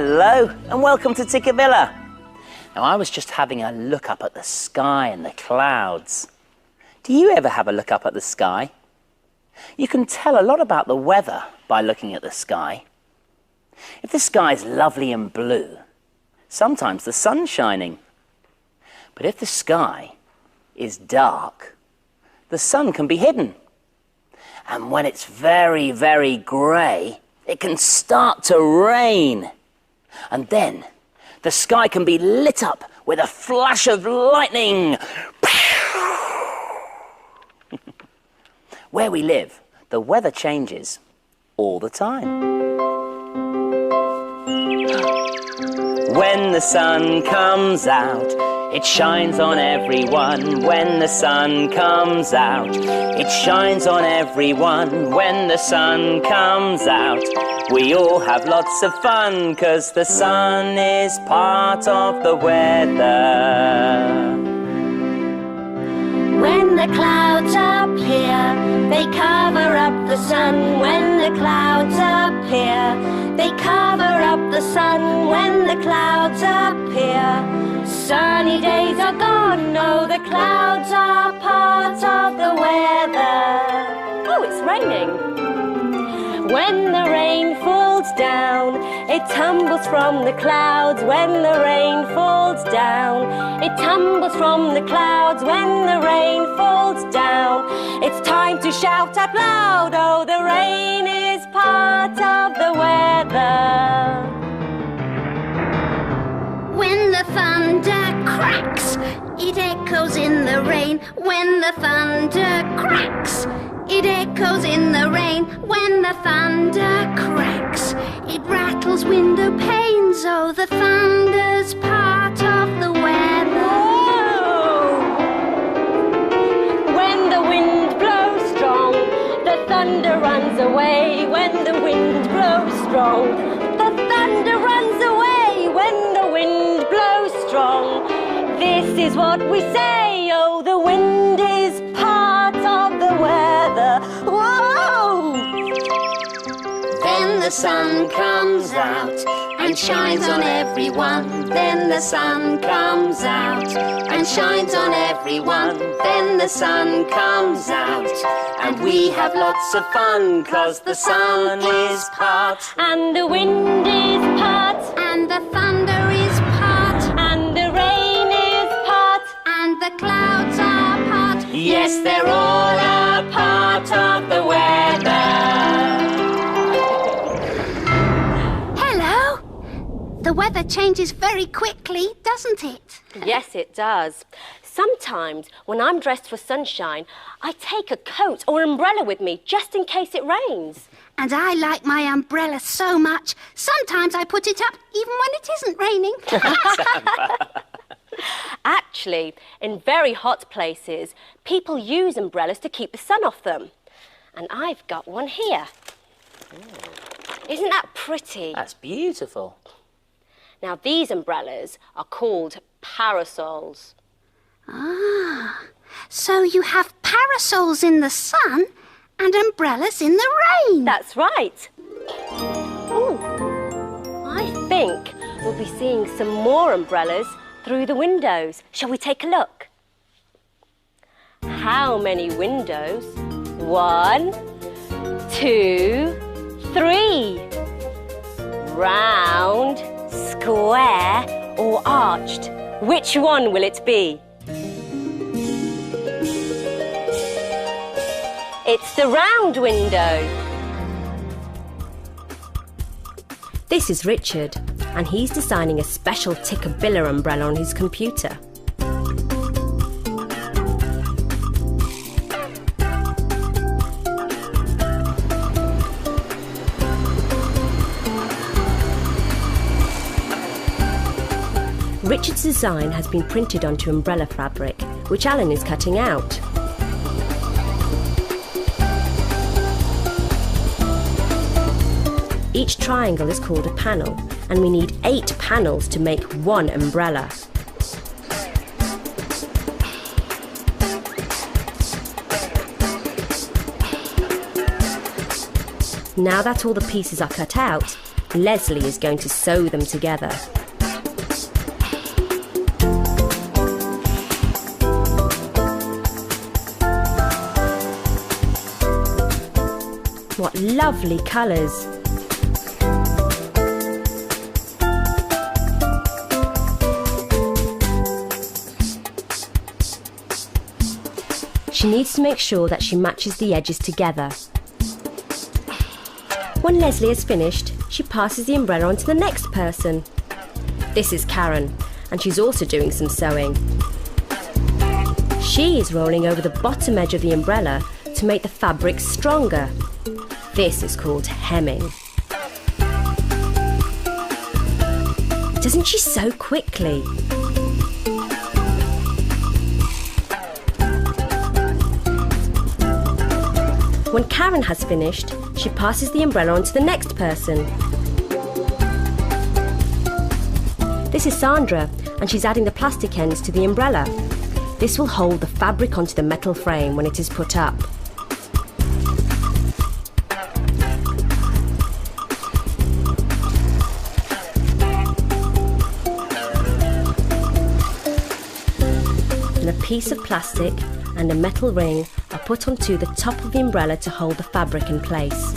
Hello and welcome to Tikkabilla. Now I was just having a look up at the sky and the clouds. Do you ever have a look up at the sky? You can tell a lot about the weather by looking at the sky. If the sky is lovely and blue, sometimes the sun's shining. But if the sky is dark, the sun can be hidden. And when it's very, very grey, it can start to rain. And then the sky can be lit up with a flash of lightning. Where we live, the weather changes all the time. When the sun comes out, it shines on everyone. When the sun comes out, it shines on everyone. When the sun comes out, we all have lots of fun, 'cause the sun is part of the weather. When the clouds appear, they cover up the sun. When the clouds appear, they cover up the sun. When the clouds appear, sunny days are gone. No, the clouds are part of the weather. Oh, it's raining. When the rain falls down, it tumbles from the clouds. When the rain falls down, it tumbles from the clouds. When the rain falls down, it's time to shout out loud. Oh, the rain is part of the weather. When the thunder cracks, it echoes in the rain. When the thunder cracks, it echoes in the rain. When the thunder cracks, it rattles window panes. Oh, the thunder's part of the weather. Whoa! When the wind blows strong, the thunder runs away. When the wind blows strong, the thunder runs away. When the wind blows strong, this is what we say. Oh, the wind is part of the weather. Whoa! Then the sun comes out and shines on everyone. Then the sun comes out and shines on everyone. Then the sun comes out and we have lots of fun, 'cause the sun is part and the wind is part and the thunder is part and the rain is part and the clouds are part. Yes, they're all a part of the weather. Hello. The weather changes very quickly, doesn't it? Yes, it does. Sometimes when I'm dressed for sunshine, I take a coat or umbrella with me just in case it rains. And I like my umbrella so much, sometimes I put it up even when it isn't raining. Actually, in very hot places, people use umbrellas to keep the sun off them. And I've got one here. Isn't that pretty? That's beautiful. Now, these umbrellas are called parasols. Ah, so you have parasols in the sun and umbrellas in the rain. That's right. Ooh, I think we'll be seeing some more umbrellas through the windows. Shall we take a look? How many windows? 1, 2, 3. Round, square or arched? Which one will it be? It's the round window. This is Richard, and he's designing a special Tikkabilla umbrella on his computer. Richard's design has been printed onto umbrella fabric, which Alan is cutting out. Each triangle is called a panel, and we need 8 panels to make one umbrella. Now that all the pieces are cut out, Leslie is going to sew them together. What lovely colours! She needs to make sure that she matches the edges together. When Leslie has finished, she passes the umbrella on to the next person. This is Karen, and she's also doing some sewing. She is rolling over the bottom edge of the umbrella to make the fabric stronger. This is called hemming. Doesn't she sew quickly? When Karen has finished, she passes the umbrella on to the next person. This is Sandra, and she's adding the plastic ends to the umbrella. This will hold the fabric onto the metal frame when it is put up. And a piece of plastic and a metal ring are put onto the top of the umbrella to hold the fabric in place.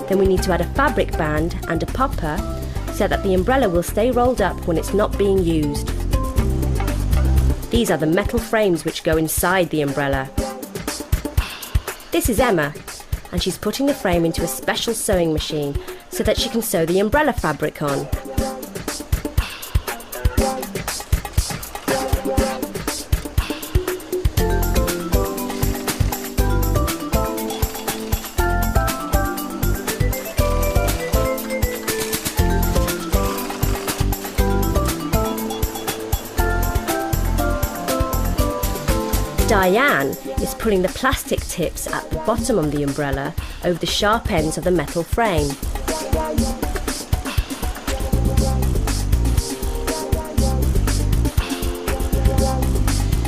Then we need to add a fabric band and a popper so that the umbrella will stay rolled up when it's not being used. These are the metal frames which go inside the umbrella. This is Emma, and she's putting the frame into a special sewing machine so that she can sew the umbrella fabric on. Diane is pulling the plastic tips at the bottom of the umbrella over the sharp ends of the metal frame.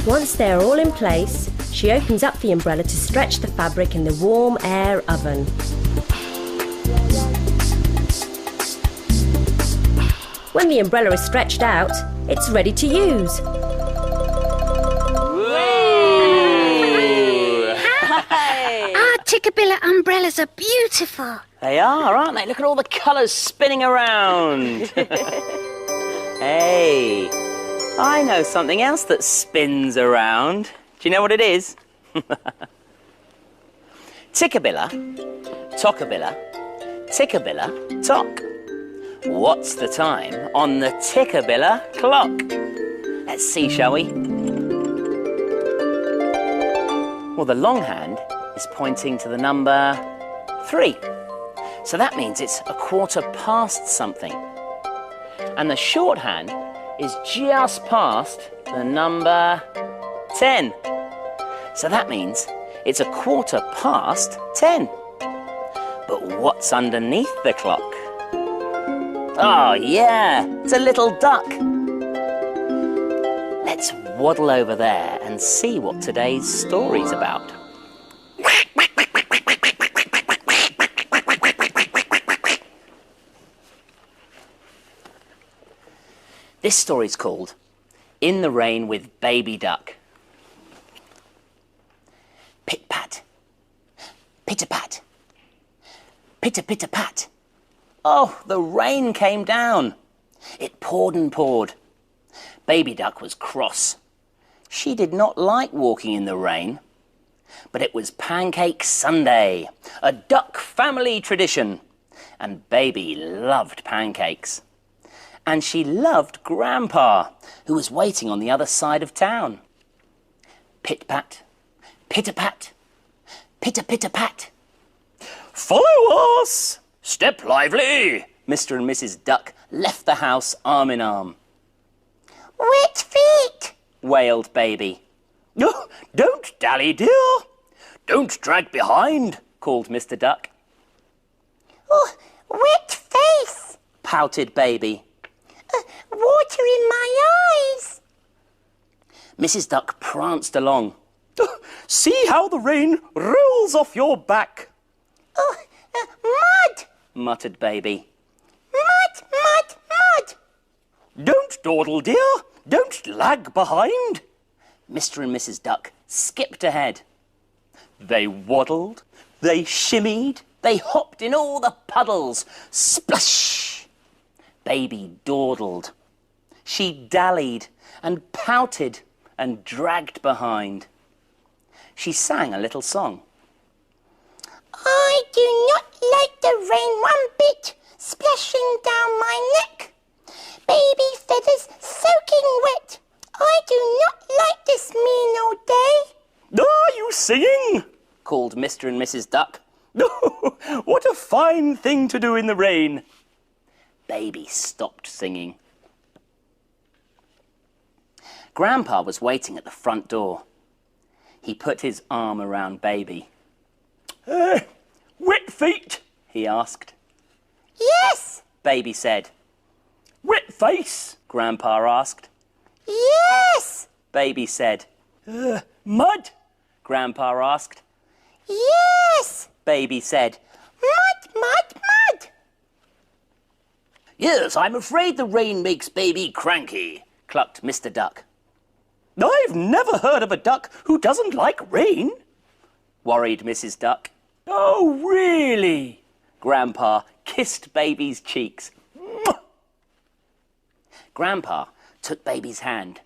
Once they are all in place, she opens up the umbrella to stretch the fabric in the warm air oven. When the umbrella is stretched out, it's ready to use. Tikkabilla umbrellas are beautiful. They are, aren't they? Look at all the colours spinning around. Hey, I know something else that spins around. Do you know what it is? Tikkabilla, Tokkabilla, Tikkabilla, Tock. What's the time on the Tikkabilla clock? Let's see, shall we? Well, the long hand is pointing to the number 3. So that means it's a quarter past something. And the shorthand is just past the number 10. So that means it's a quarter past 10. But what's underneath the clock? Oh yeah, it's a little duck. Let's waddle over there and see what today's story's about. This story's called In the Rain with Baby Duck. Pit-pat, pitter-pat, pitter-pitter-pat. Oh, the rain came down. It poured and poured. Baby Duck was cross. She did not like walking in the rain. But it was Pancake Sunday, a duck family tradition. And Baby loved pancakes. And she loved Grandpa, who was waiting on the other side of town. Pit-pat, pitter-pat, pitter-pitter-pat. Follow us! Step lively! Mr. and Mrs. Duck left the house arm in arm. Wet feet, wailed Baby. Oh, don't dally, dear. Don't drag behind, called Mr. Duck. Oh, wet face, pouted Baby. What Mrs. Duck pranced along. See how the rain rolls off your back. Oh, mud! Muttered Baby. Mud, mud, mud! Don't dawdle, dear. Don't lag behind. Mr. and Mrs. Duck skipped ahead. They waddled, they shimmied, they hopped in all the puddles. Splash! Baby dawdled. She dallied and pouted and dragged behind. She sang a little song. I do not like the rain one bit, splashing down my neck. Baby feathers soaking wet. I do not like this mean old day. Are you singing? Called Mr. and Mrs. Duck. What a fine thing to do in the rain. Baby stopped singing. Grandpa was waiting at the front door. He put his arm around Baby. Wet feet? He asked. Yes, Baby said. Wet face? Grandpa asked. yes, Baby said. Mud? Grandpa asked. yes. Baby said. Mud, mud, mud. Yes, I'm afraid the rain makes Baby cranky, clucked Mr. Duck. I've never heard of a duck who doesn't like rain, worried Mrs. Duck. Oh, really? Grandpa kissed Baby's cheeks. Grandpa took Baby's hand.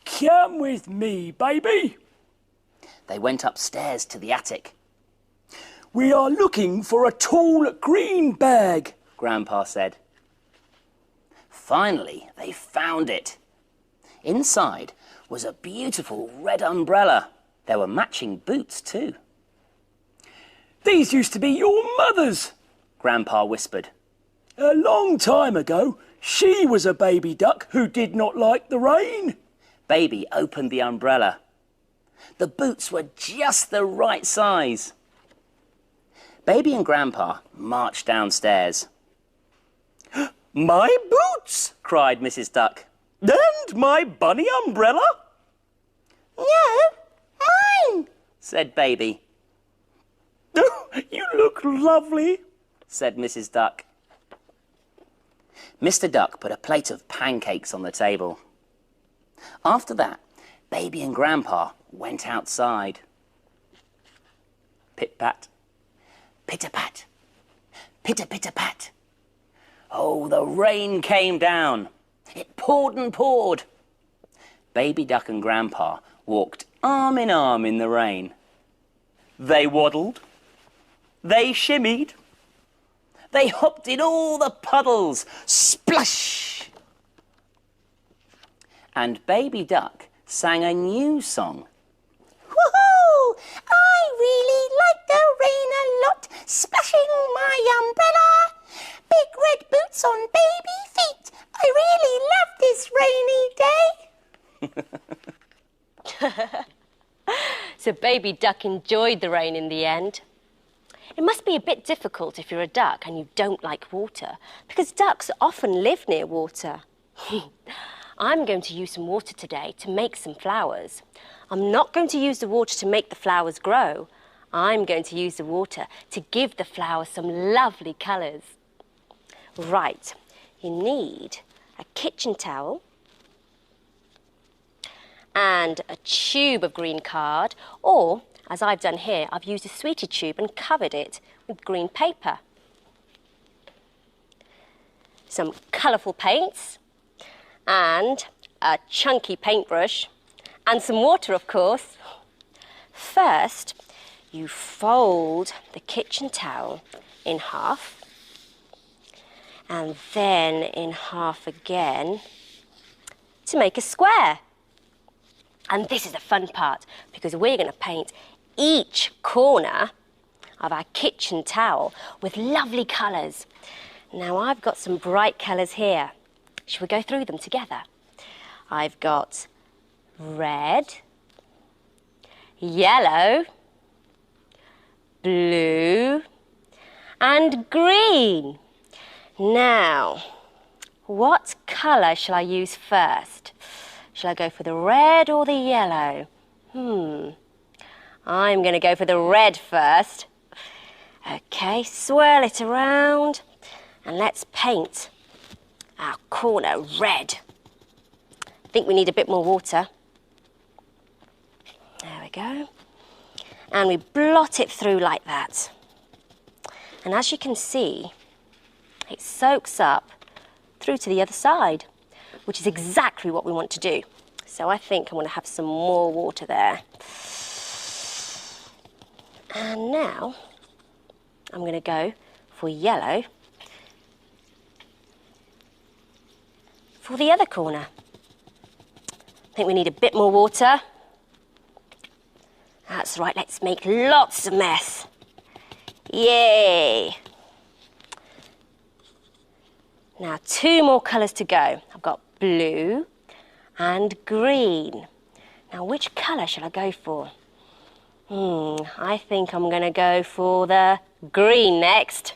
Come with me, Baby. They went upstairs to the attic. We are looking for a tall green bag, Grandpa said. Finally, they found it. Inside was a beautiful red umbrella. There were matching boots too. These used to be your mother's, Grandpa whispered. A long time ago, she was a baby duck who did not like the rain. Baby opened the umbrella. The boots were just the right size. Baby and Grandpa marched downstairs. My boots! Cried Mrs. Duck. And my bunny umbrella? No, mine, said Baby. Oh, you look lovely, said Mrs. Duck. Mr. Duck put a plate of pancakes on the table. After that, Baby and Grandpa went outside. Pit-pat, pitter-pat, pitter-pitter-pat. Oh, the rain came down. It poured and poured. Baby Duck and Grandpa walked arm in arm in the rain. They waddled. They shimmied. They hopped in all the puddles. Splash! And Baby Duck sang a new song. Woohoo! I really like the rain a lot, splashing my umbrella. Big red boots on baby feet. I really love this rainy day. So Baby Duck enjoyed the rain in the end. It must be a bit difficult if you're a duck and you don't like water, because ducks often live near water. I'm going to use some water today to make some flowers. I'm not going to use the water to make the flowers grow. I'm going to use the water to give the flowers some lovely colours. Right, you need a kitchen towel and a tube of green card, or, as I've done here, I've used a sweetie tube and covered it with green paper. Some colourful paints and a chunky paintbrush and some water, of course. First, you fold the kitchen towel in half and then in half again to make a square. And this is the fun part, because we're going to paint each corner of our kitchen towel with lovely colours. Now I've got some bright colours here. Shall we go through them together? I've got red, yellow, blue and green. Now, what colour shall I use first? Shall I go for the red or the yellow? I'm going to go for the red first. Okay, swirl it around and let's paint our corner red. I think we need a bit more water. There we go. And we blot it through like that. And as you can see, it soaks up through to the other side, which is exactly what we want to do. So I think I'm going to have some more water there. And now I'm going to go for yellow for the other corner. I think we need a bit more water. That's right, let's make lots of mess. Yay! Now 2 more colours to go. I've got blue and green. Now which colour shall I go for? I think I'm going to go for the green next.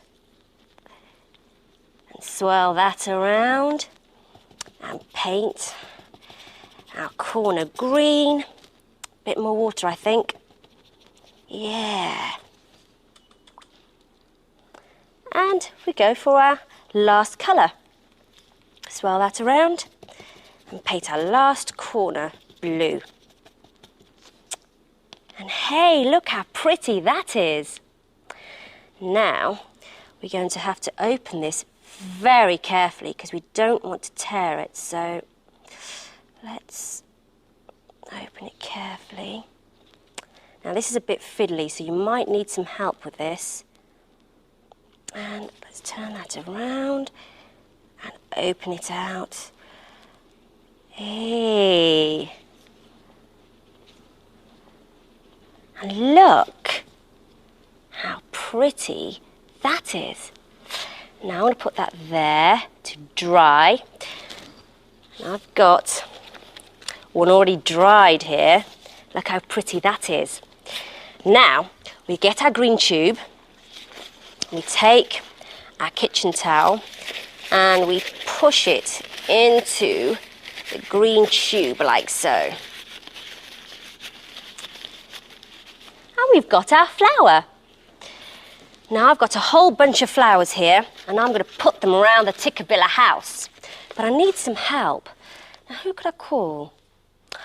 And swirl that around and paint our corner green. Bit more water, I think. Yeah. And we go for our last colour. Swirl that around and paint our last corner blue. And hey, look how pretty that is. Now, we're going to have to open this very carefully because we don't want to tear it. So let's open it carefully. Now this is a bit fiddly, so you might need some help with this. And let's turn that around and open it out. Hey. And look how pretty that is. Now I'm going to put that there to dry. And I've got one already dried here. Look how pretty that is. Now we get our green tube. We take our kitchen towel and we push it into the green tube like so. And we've got our flower. Now I've got a whole bunch of flowers here and I'm going to put them around the Tikkabilla house. But I need some help. Now who could I call?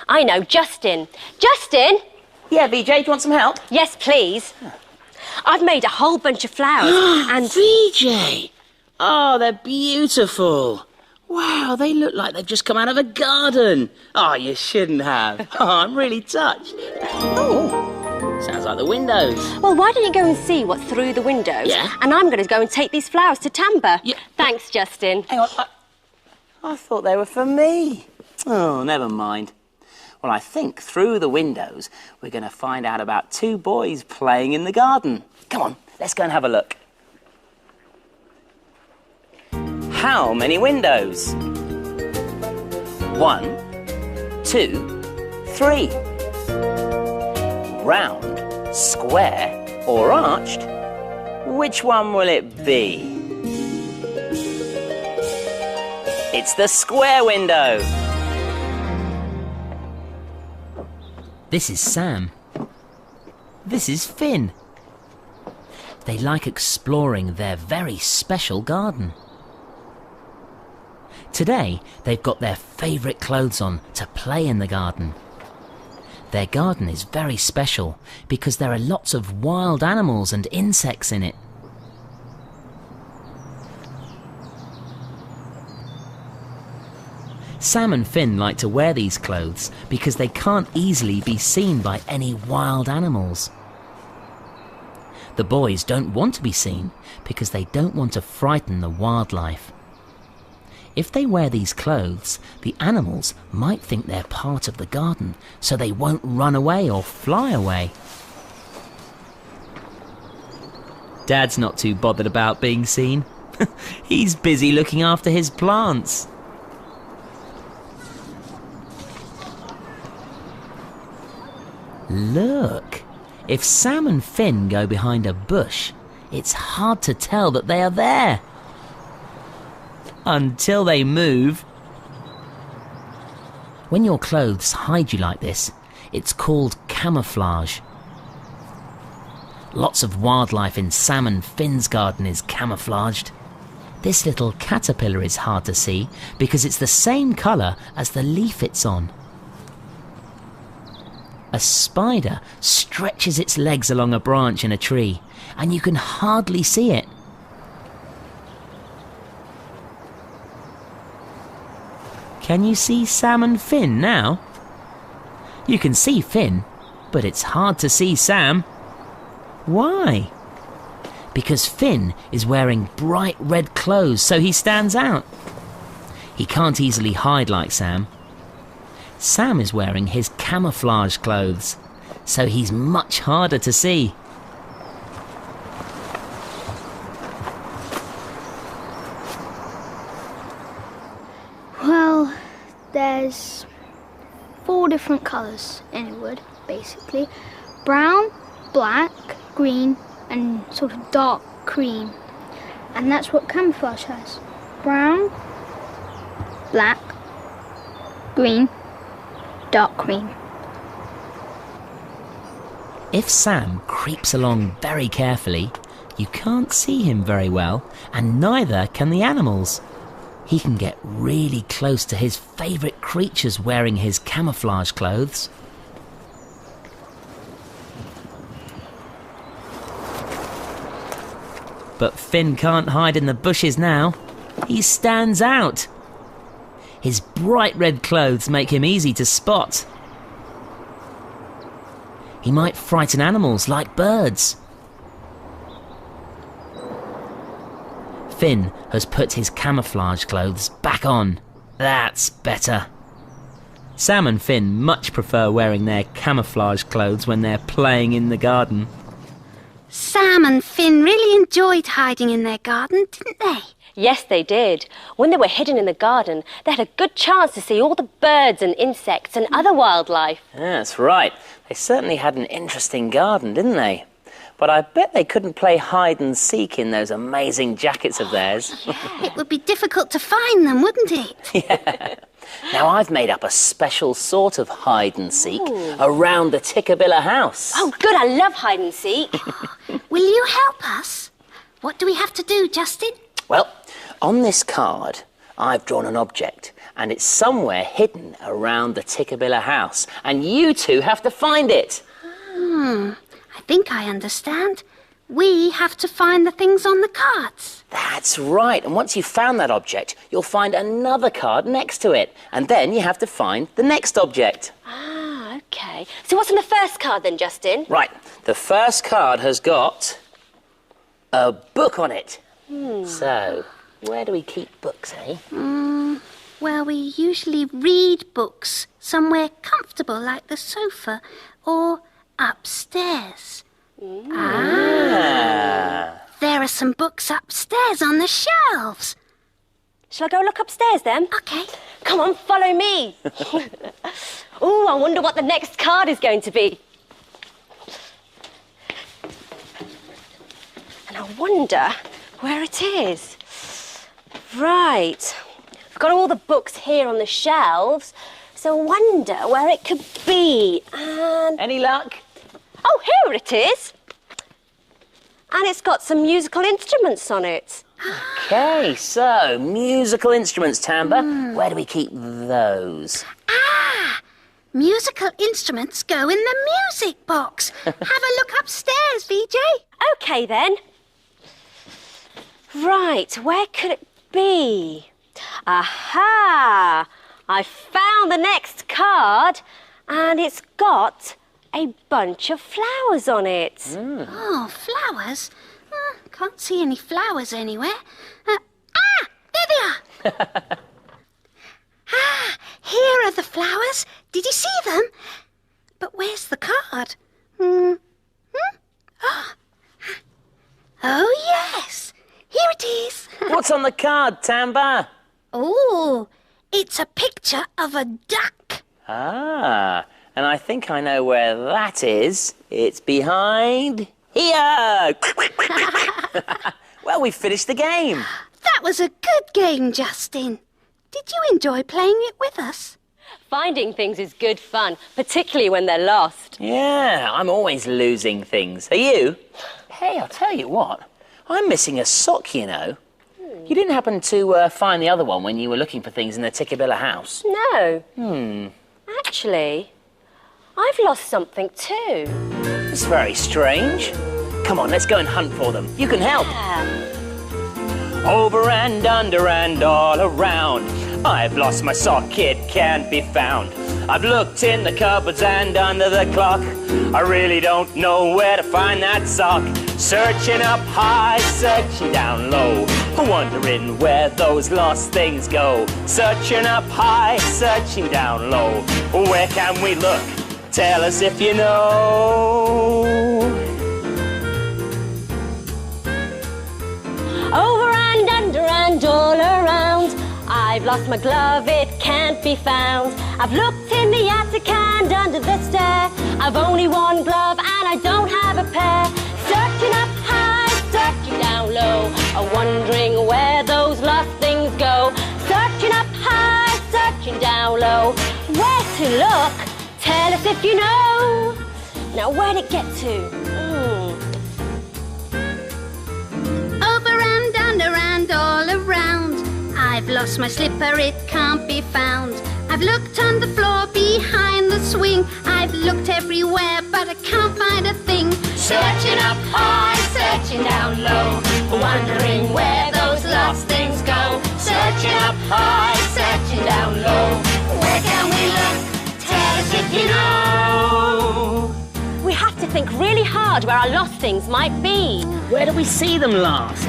I know, Justin. Justin? Yeah, VJ, do you want some help? Yes, please. I've made a whole bunch of flowers and... VJ! Oh, they're beautiful. Wow, they look like they've just come out of a garden. Oh, you shouldn't have. Oh, I'm really touched. Oh, sounds like the windows. Well, why don't you go and see what's through the windows? Yeah? And I'm going to go and take these flowers to Tamba. Yeah. Thanks, Justin. Hang on, I thought they were for me. Oh, never mind. Well, I think through the windows we're going to find out about 2 boys playing in the garden. Come on, let's go and have a look. How many windows? 1, 2, 3. Round, square or arched? Which one will it be? It's the square window. This is Sam. This is Finn. They like exploring their very special garden. Today, they've got their favourite clothes on to play in the garden. Their garden is very special because there are lots of wild animals and insects in it. Sam and Finn like to wear these clothes because they can't easily be seen by any wild animals. The boys don't want to be seen because they don't want to frighten the wildlife. If they wear these clothes, the animals might think they're part of the garden, so they won't run away or fly away. Dad's not too bothered about being seen. He's busy looking after his plants. Look, if Sam and Finn go behind a bush, it's hard to tell that they are there. Until they move. When your clothes hide you like this, it's called camouflage. Lots of wildlife in Sam and Finn's garden is camouflaged. This little caterpillar is hard to see because it's the same colour as the leaf it's on. A spider stretches its legs along a branch in a tree, and you can hardly see it. Can you see Sam and Finn now? You can see Finn, but it's hard to see Sam. Why? Because Finn is wearing bright red clothes, so he stands out. He can't easily hide like Sam. Sam is wearing his camouflage clothes, so he's much harder to see. Well, there's 4 different colours in a wood, basically. Brown, black, green, and sort of dark cream. And that's what camouflage has. Brown, black, green, dark cream. If Sam creeps along very carefully, you can't see him very well, and neither can the animals. He can get really close to his favourite creatures wearing his camouflage clothes. But Finn can't hide in the bushes now. He stands out. His bright red clothes make him easy to spot. He might frighten animals like birds. Finn has put his camouflage clothes back on. That's better. Sam and Finn much prefer wearing their camouflage clothes when they're playing in the garden. Sam and Finn really enjoyed hiding in their garden, didn't they? Yes, they did. When they were hidden in the garden, they had a good chance to see all the birds and insects and other wildlife. Yeah, that's right. They certainly had an interesting garden, didn't they? But I bet they couldn't play hide and seek in those amazing jackets of theirs. It would be difficult to find them, wouldn't it? Yeah. Now, I've made up a special sort of hide and seek around the Tikkabilla house. Oh, good. I love hide and seek. Will you help us? What do we have to do, Justin? Well, on this card, I've drawn an object, and it's somewhere hidden around the Tikkabilla house, and you two have to find it. I think I understand. We have to find the things on the cards. That's right, and once you've found that object, you'll find another card next to it, and then you have to find the next object. Ah, OK. So what's on the first card then, Justin? Right, the first card has got a book on it. So, where do we keep books, eh? Well, we usually read books somewhere comfortable like the sofa or upstairs. There are some books upstairs on the shelves. Shall I go look upstairs then? OK. Come on, follow me. Oh, I wonder what the next card is going to be. And I wonder where it is. Right. I've got all the books here on the shelves, so I wonder where it could be. And Any luck? oh, here it is. And it's got some musical instruments on it. OK, so, musical instruments, Tamba. Where do we keep those? Musical instruments go in the music box. Have a look upstairs, VJ. OK then. Right, where could it be? Aha! I found the next card, and it's got a bunch of flowers on it. Oh, flowers? Can't see any flowers anywhere. There they are. Here are the flowers. Did you see them? But where's the card? Oh, yes. Here it is. What's on the card, Tamba? Oh, it's a picture of a duck. Ah, and I think I know where that is. It's behind here. Well, we finished the game. That was a good game, Justin. Did you enjoy playing it with us? Finding things is good fun, particularly when they're lost. Yeah, I'm always losing things. Are you? Hey, I'll tell you what. I'm missing a sock, you know. You didn't happen to find the other one when you were looking for things in the Tikkabilla house? No. Actually, I've lost something too. It's very strange. Come on, let's go and hunt for them. You can help. Over and under and all around, I've lost my sock, it can't be found. I've looked in the cupboards and under the clock. I really don't know where to find that sock. Searching up high, searching down low, wondering where those lost things go. Searching up high, searching down low, where can we look? Tell us if you know. Over and under and all around, I've lost my glove, it can't be found. I've looked in the attic and under the stair. I've only one glove and I don't have a pair. Searching up high, searching down low, wondering where those lost things go. Searching up high, searching down low, where to look? Tell us if you know. Now where'd it get to? Over and under and all around, I've lost my slipper, it can't be found. I've looked on the floor behind the swing. I've looked everywhere, but I can't find a thing. Searching up high, searching down low, wondering where those lost things go. Searching up high, searching down low, where can we look? Tell us if you know. We have to think really hard where our lost things might be. Where do we see them last?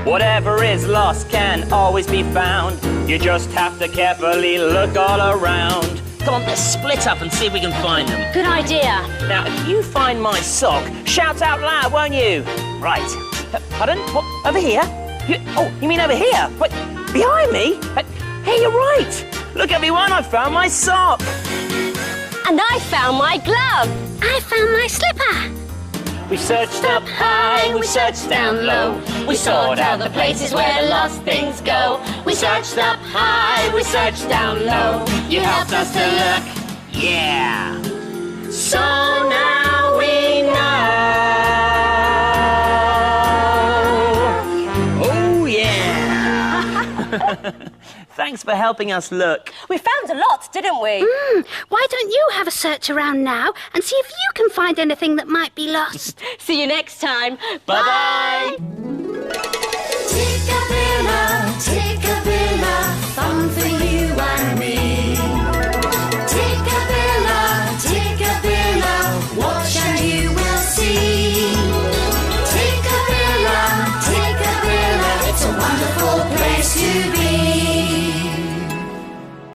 Whatever is lost can always be found. You just have to carefully look all around. Come on, let's split up and see if we can find them. Good idea. Now, if you find my sock, shout out loud, won't you? Right. Pardon? What? Over here? You mean over here? What? Behind me? Hey, you're right. Look, everyone, I found my sock. And I found my glove. I found my slipper. We searched up high, we searched down low. We sought out the places where lost things go. We searched up high, we searched down low. You helped us to look, yeah. So now we know. Oh, yeah. Thanks for helping us look. We found a lot, didn't we? Why don't you have a search around now and see if you can find anything that might be lost? See you next time. Bye-bye. Tikkabilla,